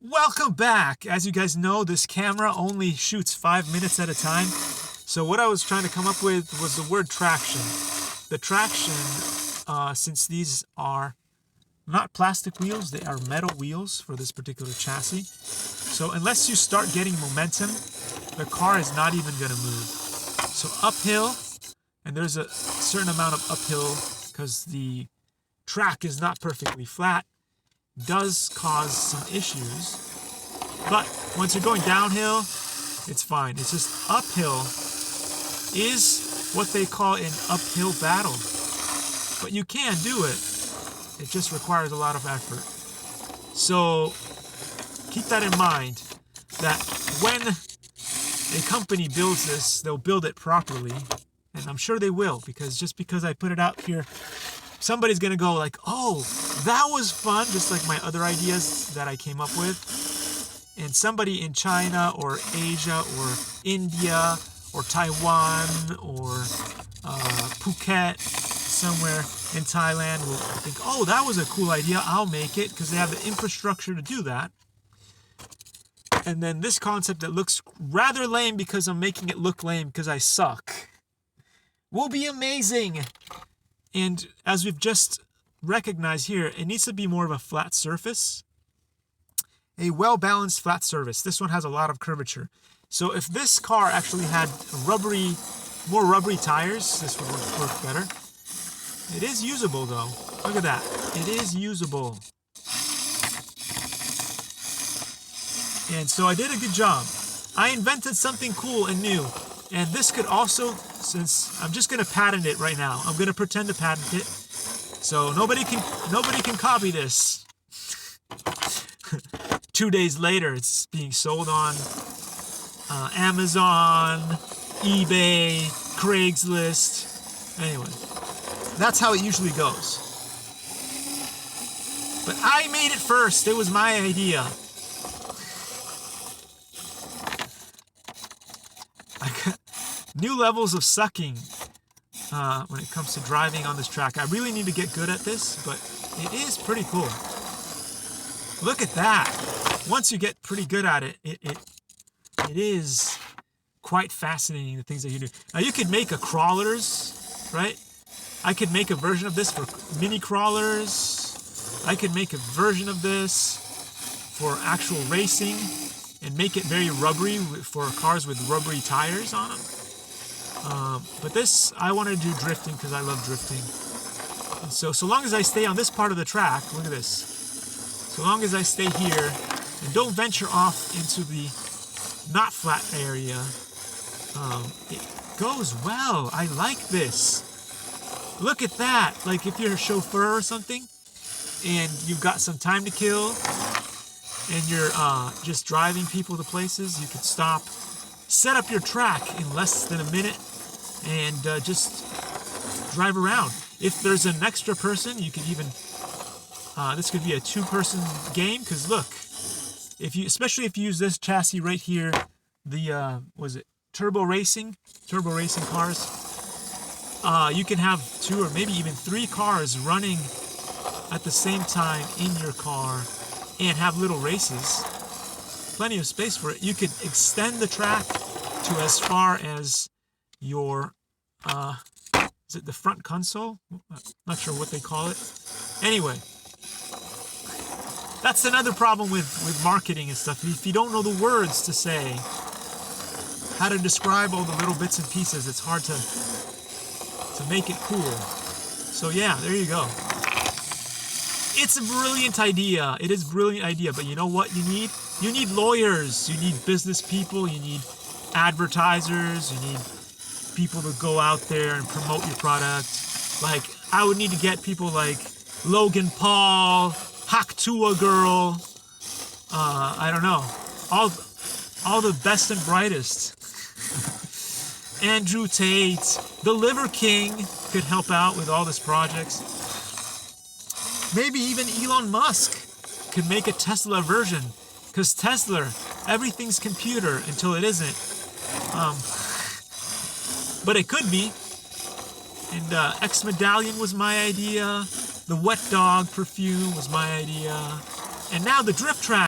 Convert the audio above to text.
Welcome back. As you guys know, this camera only shoots 5 minutes at a time. So what I was trying to come up with was the word traction. The traction, since these are not plastic wheels, they are metal wheels for this particular chassis. So unless you start getting momentum, the car is not even going to move. So uphill, and there's a certain amount of uphill because the track is not perfectly flat, does cause some issues, but once you're going downhill, it's fine. It's just uphill is what they call an uphill battle, but you can do it. It just requires a lot of effort. So keep that in mind, that when a company builds this, they'll build it properly, and I'm sure they will, because just because I put it out here, somebody's gonna go like, oh, that was fun, just like my other ideas that I came up with. And somebody in China or Asia or India or Taiwan or Phuket, somewhere in Thailand, will think, oh, that was a cool idea, I'll make it, because they have the infrastructure to do that. And then this concept that looks rather lame because I'm making it look lame because I suck will be amazing. And as we've just recognized here, it needs to be more of a flat surface. A well-balanced flat surface. This one has a lot of curvature. So if this car actually had more rubbery tires, this would work better. It is usable though. Look at that. It is usable. And so I did a good job. I invented something cool and new. And this could also, since I'm just going to patent it right now, I'm going to pretend to patent it, so nobody can copy this. 2 days later, it's being sold on Amazon, eBay, Craigslist. Anyway, that's how it usually goes. But I made it first. It was my idea. New levels of sucking when it comes to driving on this track. I really need to get good at this, but it is pretty cool. Look at that. Once you get pretty good at it, it is quite fascinating, the things that you do. Now you could make a crawlers, right? I could make a version of this for mini crawlers. I could make a version of this for actual racing and make it very rubbery for cars with rubbery tires on them. But this, I want to do drifting because I love drifting. And so long as I stay on this part of the track, look at this. So long as I stay here and don't venture off into the not flat area, it goes well. I like this. Look at that. Like if you're a chauffeur or something and you've got some time to kill and you're just driving people to places, you could stop, set up your track in less than a minute, and just drive around. If there's an extra person, you could even, this could be a two-person game, because look, especially if you use this chassis right here, the, turbo racing cars, you can have 2 or maybe even 3 cars running at the same time in your car and have little races. Plenty of space for it. You could extend the track to as far as your, is it the front console? Not sure what they call it. Anyway, that's another problem with marketing and stuff. If you don't know the words to say, how to describe all the little bits and pieces, it's hard to make it cool. So yeah, there you go. It's a brilliant idea. It is a brilliant idea, but you know what you need? You need lawyers, you need business people, you need advertisers, you need people to go out there and promote your product. Like, I would need to get people like Logan Paul, Haktua Girl, I don't know, all the best and brightest. Andrew Tate, the Liver King could help out with all these projects. Maybe even Elon Musk could make a Tesla version, because Tesla, everything's computer until it isn't. But it could be. And X Medallion was my idea. The Wet Dog perfume was my idea. And now the drift track.